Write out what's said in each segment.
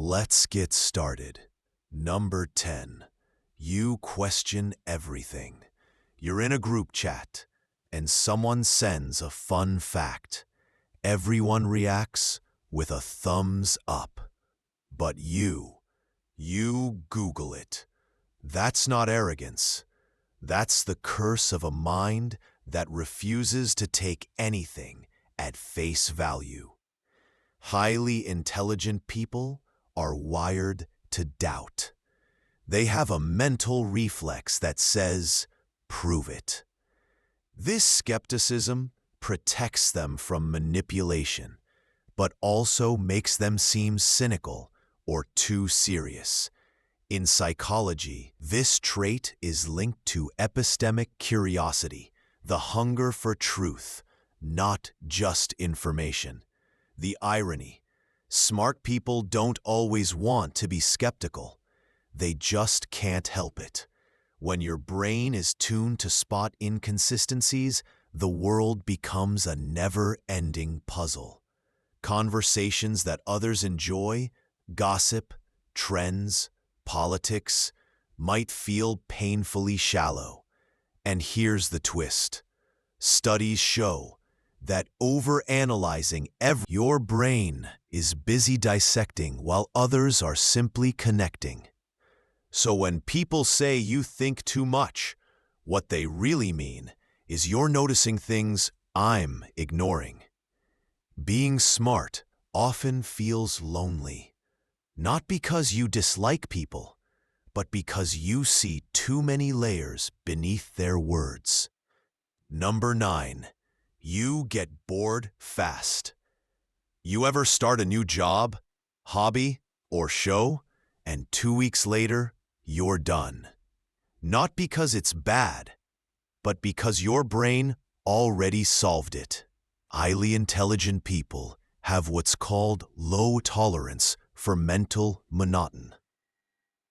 Let's get started. Number 10. You question everything. You're in a group chat, and someone sends a fun fact. Everyone reacts with a thumbs up. But you Google it. That's not arrogance. That's the curse of a mind that refuses to take anything at face value. Highly intelligent people are wired to doubt. They have a mental reflex that says, prove it. This skepticism protects them from manipulation, but also makes them seem cynical or too serious. In psychology, this trait is linked to epistemic curiosity, the hunger for truth, not just information. The irony: smart people don't always want to be skeptical. They just can't help it. When your brain is tuned to spot inconsistencies, the world becomes a never-ending puzzle. Conversations that others enjoy, gossip, trends, politics, might feel painfully shallow. And here's the twist. Studies show that overanalyzing your brain is busy dissecting while others are simply connecting. So when people say you think too much, what they really mean is you're noticing things I'm ignoring. Being smart often feels lonely, not because you dislike people, but because you see too many layers beneath their words. Number 9. You get bored fast. You ever start a new job, hobby, or show, and 2 weeks later, you're done? Not because it's bad, but because your brain already solved it. Highly intelligent people have what's called low tolerance for mental monotony.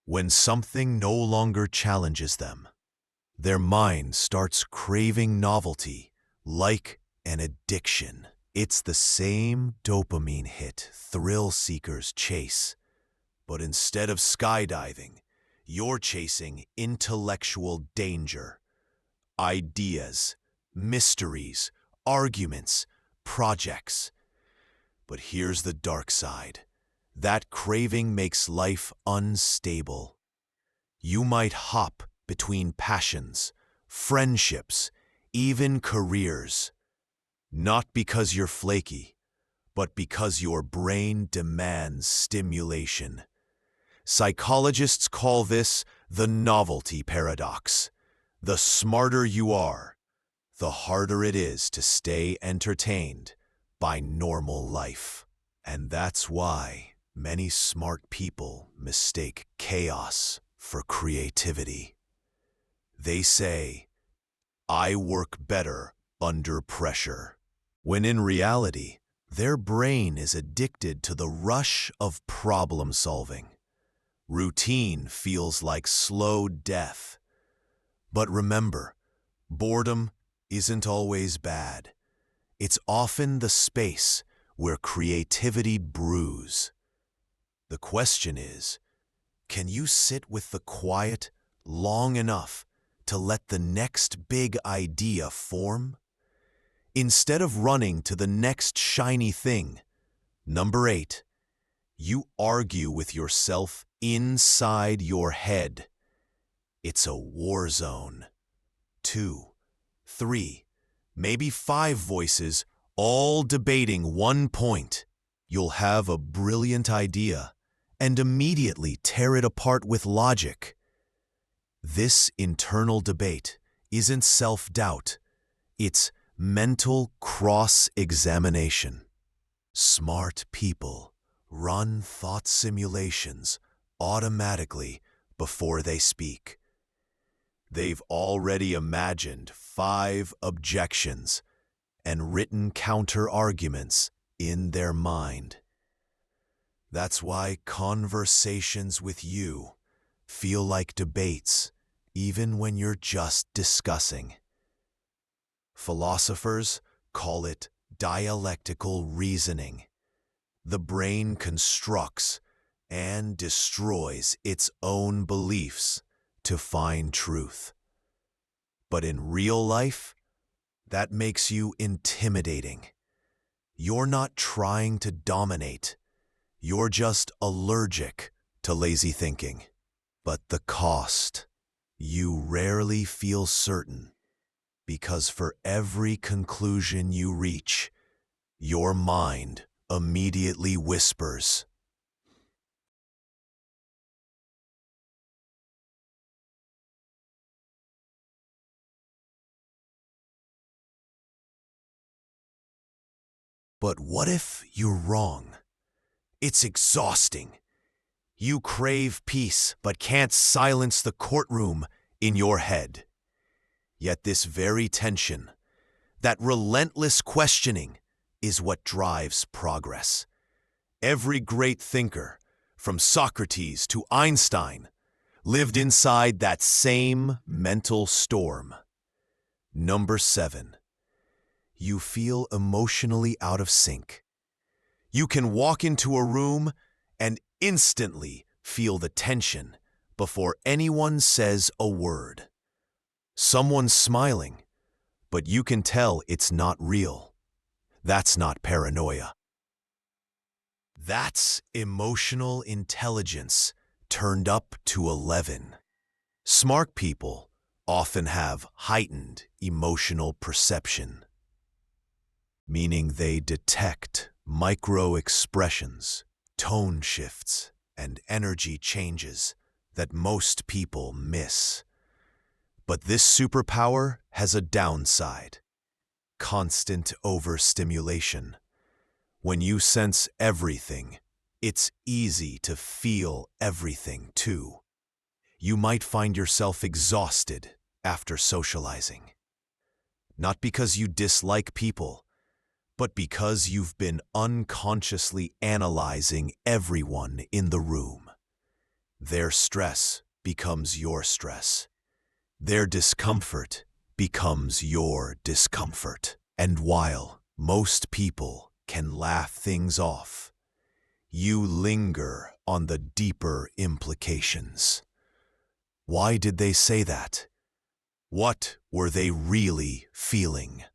When something no longer challenges them, their mind starts craving novelty, like an addiction. It's the same dopamine hit thrill seekers chase. But instead of skydiving, you're chasing intellectual danger. Ideas, mysteries, arguments, projects. But here's the dark side. That craving makes life unstable. You might hop between passions, friendships, even careers. Not because you're flaky, but because your brain demands stimulation. Psychologists call this the novelty paradox. The smarter you are, the harder it is to stay entertained by normal life. And that's why many smart people mistake chaos for creativity. They say, I work better under pressure, when in reality, their brain is addicted to the rush of problem solving. Routine feels like slow death. But remember, boredom isn't always bad. It's often the space where creativity brews. The question is, can you sit with the quiet long enough to let the next big idea form? Instead of running to the next shiny thing. Number 8, you argue with yourself inside your head. It's a war zone. 2, 3, maybe 5 voices all debating one point. You'll have a brilliant idea and immediately tear it apart with logic. This internal debate isn't self-doubt. It's mental cross-examination. Smart people run thought simulations automatically before they speak. They've already imagined 5 objections and written counter-arguments in their mind. That's why conversations with you feel like debates, even when you're just discussing. Philosophers call it dialectical reasoning. The brain constructs and destroys its own beliefs to find truth. But in real life, that makes you intimidating. You're not trying to dominate. You're just allergic to lazy thinking. But the cost, you rarely feel certain, because for every conclusion you reach, your mind immediately whispers, "But what if you're wrong?" It's exhausting. You crave peace, but can't silence the courtroom in your head. Yet this very tension, that relentless questioning, is what drives progress. Every great thinker, from Socrates to Einstein, lived inside that same mental storm. Number 7. You feel emotionally out of sync. You can walk into a room and instantly feel the tension before anyone says a word. Someone's smiling, but you can tell it's not real. That's not paranoia. That's emotional intelligence turned up to 11. Smart people often have heightened emotional perception, meaning they detect micro-expressions, tone shifts, and energy changes that most people miss. But this superpower has a downside: constant overstimulation. When you sense everything, it's easy to feel everything too. You might find yourself exhausted after socializing. Not because you dislike people, but because you've been unconsciously analyzing everyone in the room. Their stress becomes your stress. Their discomfort becomes your discomfort. And while most people can laugh things off, you linger on the deeper implications. Why did they say that? What were they really feeling?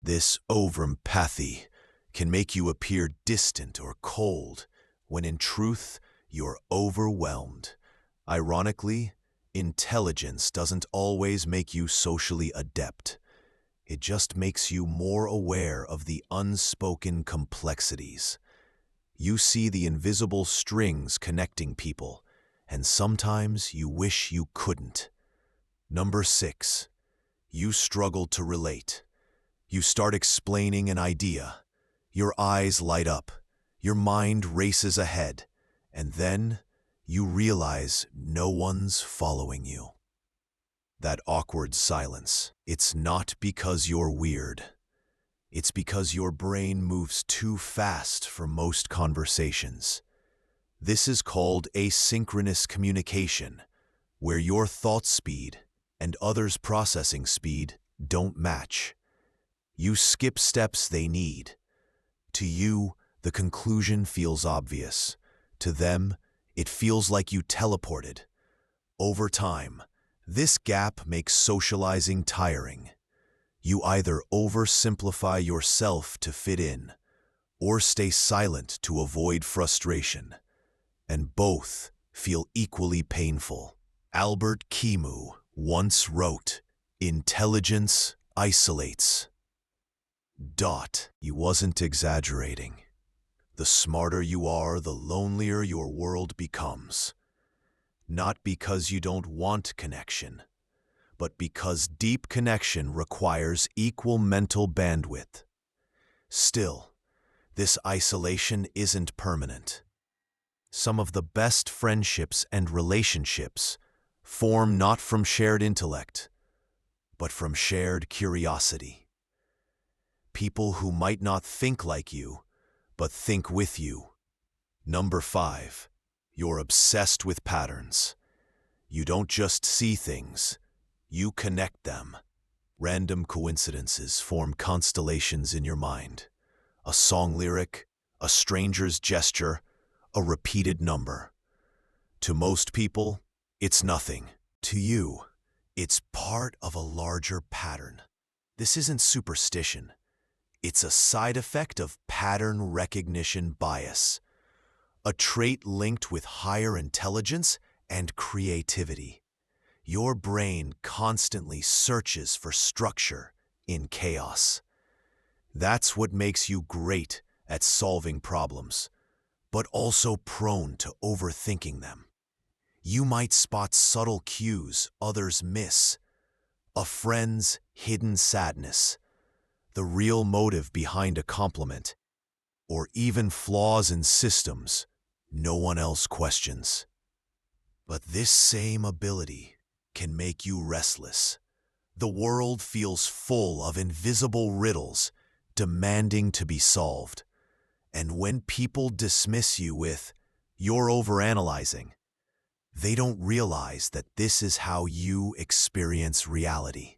This overempathy can make you appear distant or cold, when in truth, you're overwhelmed. Ironically, intelligence doesn't always make you socially adept. It just makes you more aware of the unspoken complexities. You see the invisible strings connecting people, and sometimes you wish you couldn't. Number 6. You struggle to relate. You start explaining an idea. Your eyes light up. Your mind races ahead. And then you realize no one's following you. That awkward silence. It's not because you're weird. It's because your brain moves too fast for most conversations. This is called asynchronous communication, where your thought speed and others' processing speed don't match. You skip steps they need. To you, the conclusion feels obvious. To them, it feels like you teleported. Over time, this gap makes socializing tiring. You either oversimplify yourself to fit in, or stay silent to avoid frustration. And both feel equally painful. Albert Camus once wrote, "Intelligence isolates." He wasn't exaggerating. The smarter you are, the lonelier your world becomes. Not because you don't want connection, but because deep connection requires equal mental bandwidth. Still, this isolation isn't permanent. Some of the best friendships and relationships form not from shared intellect, but from shared curiosity. People who might not think like you, but think with you. Number 5. You're obsessed with patterns. You don't just see things, you connect them. Random coincidences form constellations in your mind. A song lyric, a stranger's gesture, a repeated number. To most people, it's nothing. To you, it's part of a larger pattern. This isn't superstition. It's a side effect of pattern recognition bias, a trait linked with higher intelligence and creativity. Your brain constantly searches for structure in chaos. That's what makes you great at solving problems, but also prone to overthinking them. You might spot subtle cues others miss, a friend's hidden sadness, the real motive behind a compliment, or even flaws in systems no one else questions. But this same ability can make you restless. The world feels full of invisible riddles demanding to be solved. And when people dismiss you with, "You're overanalyzing," they don't realize that this is how you experience reality.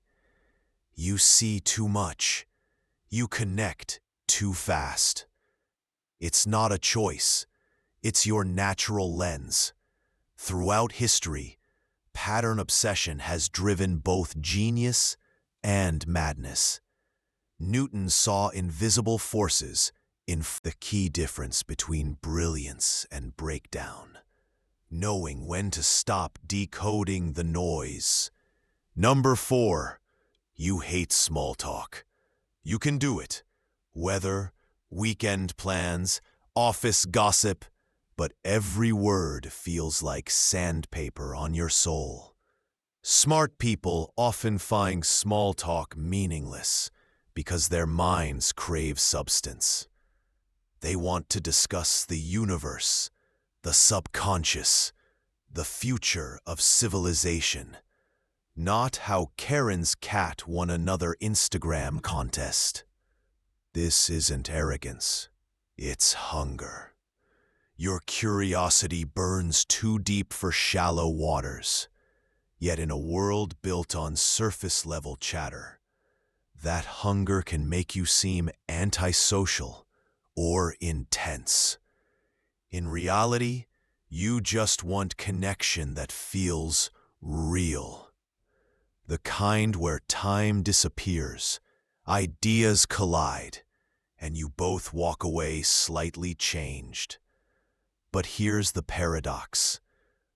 You see too much. You connect too fast. It's not a choice. It's your natural lens. Throughout history, pattern obsession has driven both genius and madness. Newton saw invisible forces in the key difference between brilliance and breakdown, knowing when to stop decoding the noise. Number 4, you hate small talk. You can do it. Weather, weekend plans, office gossip, but every word feels like sandpaper on your soul. Smart people often find small talk meaningless because their minds crave substance. They want to discuss the universe, the subconscious, the future of civilization, not how Karen's cat won another Instagram contest. This isn't arrogance, it's hunger. Your curiosity burns too deep for shallow waters. Yet in a world built on surface-level chatter, that hunger can make you seem antisocial or intense. In reality, you just want connection that feels real. The kind where time disappears, ideas collide, and you both walk away slightly changed. But here's the paradox.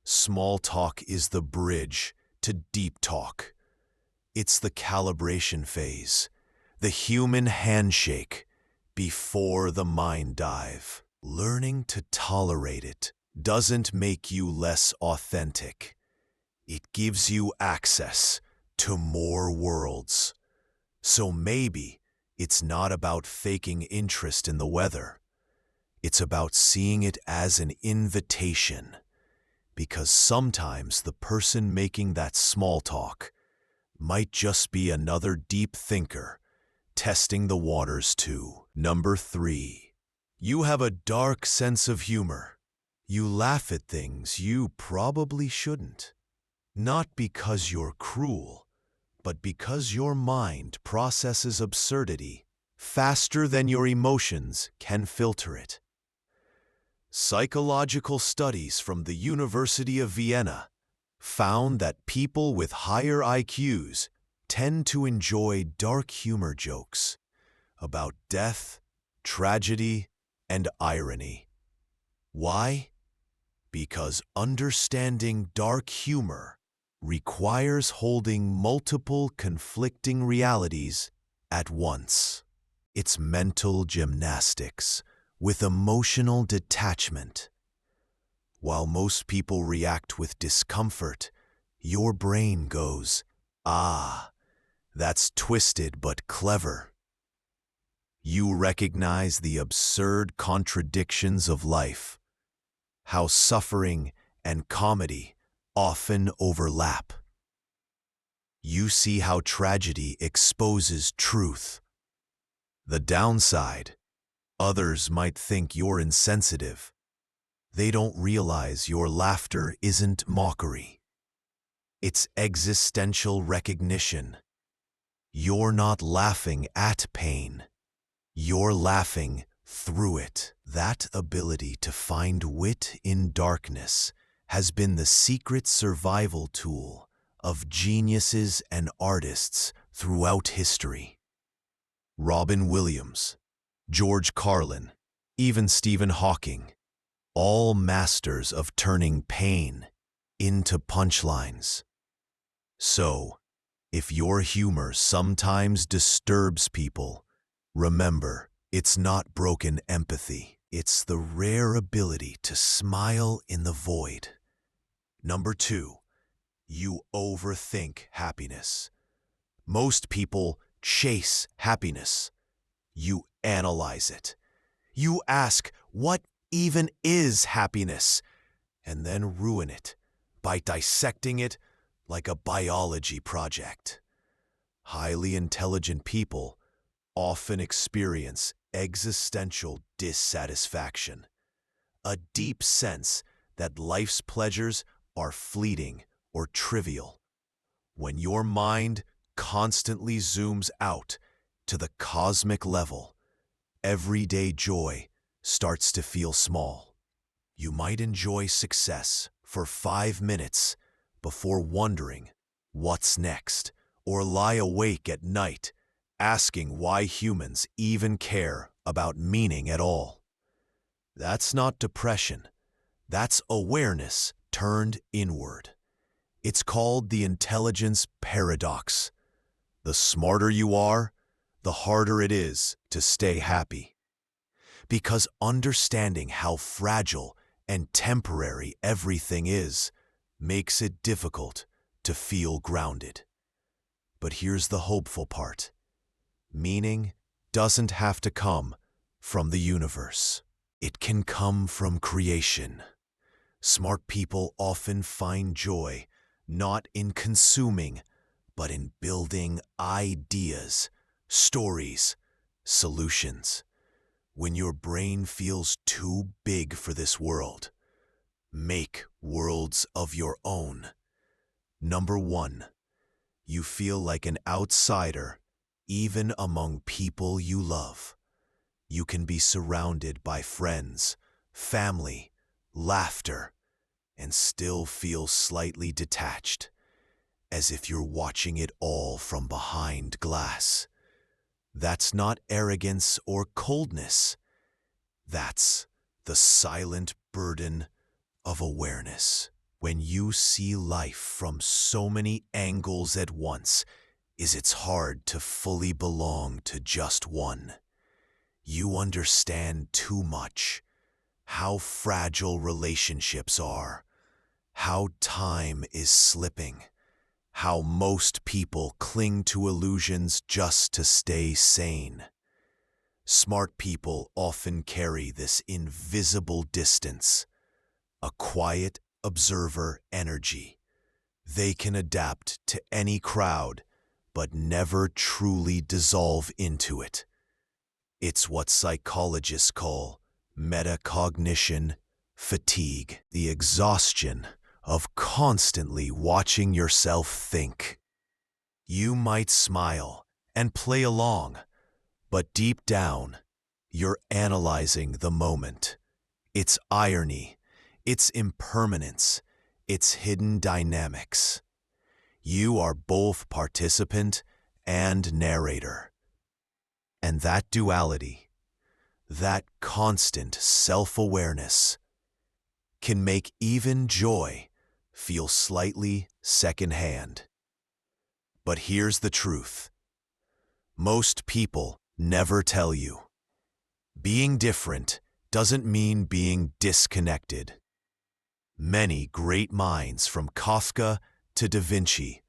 Small talk is the bridge to deep talk. It's the calibration phase, the human handshake before the mind dive. Learning to tolerate it doesn't make you less authentic. It gives you access to more worlds. So maybe it's not about faking interest in the weather. It's about seeing it as an invitation. Because sometimes the person making that small talk might just be another deep thinker testing the waters too. Number 3, you have a dark sense of humor. You laugh at things you probably shouldn't. Not because you're cruel, but because your mind processes absurdity faster than your emotions can filter it. Psychological studies from the University of Vienna found that people with higher IQs tend to enjoy dark humor jokes about death, tragedy, and irony. Why? Because understanding dark humor requires holding multiple conflicting realities at once. It's mental gymnastics with emotional detachment. While most people react with discomfort, your brain goes, "Ah, that's twisted but clever." You recognize the absurd contradictions of life, how suffering and comedy often overlap. You see how tragedy exposes truth. The downside, others might think you're insensitive. They don't realize your laughter isn't mockery. It's existential recognition. You're not laughing at pain. You're laughing through it. That ability to find wit in darkness has been the secret survival tool of geniuses and artists throughout history. Robin Williams, George Carlin, even Stephen Hawking, all masters of turning pain into punchlines. So, if your humor sometimes disturbs people, remember, it's not broken empathy. It's the rare ability to smile in the void. Number 2, you overthink happiness. Most people chase happiness. You analyze it. You ask, what even is happiness? And then ruin it by dissecting it like a biology project. Highly intelligent people often experience existential dissatisfaction, a deep sense that life's pleasures are fleeting or trivial. When your mind constantly zooms out to the cosmic level, everyday joy starts to feel small. You might enjoy success for 5 minutes before wondering what's next, or lie awake at night asking why humans even care about meaning at all. That's not depression. That's awareness turned inward. It's called the intelligence paradox. The smarter you are, the harder it is to stay happy. Because understanding how fragile and temporary everything is makes it difficult to feel grounded. But here's the hopeful part. Meaning doesn't have to come from the universe. It can come from creation. Smart people often find joy not in consuming, but in building ideas, stories, solutions. When your brain feels too big for this world, make worlds of your own. Number 1, you feel like an outsider even among people you love. You can be surrounded by friends, family, laughter, and still feel slightly detached, as if you're watching it all from behind glass. That's not arrogance or coldness. That's the silent burden of awareness. When you see life from so many angles at once, it's hard to fully belong to just one. You understand too much. How fragile relationships are. How time is slipping. How most people cling to illusions just to stay sane. Smart people often carry this invisible distance, a quiet observer energy. They can adapt to any crowd, but never truly dissolve into it. It's what psychologists call metacognition fatigue, the exhaustion of constantly watching yourself think. You might smile and play along, but deep down, you're analyzing the moment, its irony, its impermanence, its hidden dynamics. You are both participant and narrator. And that duality, that constant self-awareness, can make even joy feel slightly secondhand. But here's the truth. Most people never tell you. Being different doesn't mean being disconnected. Many great minds from Kafka to Da Vinci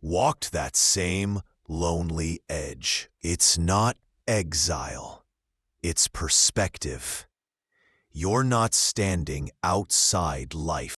walked that same lonely edge. It's not exile, it's perspective. You're not standing outside life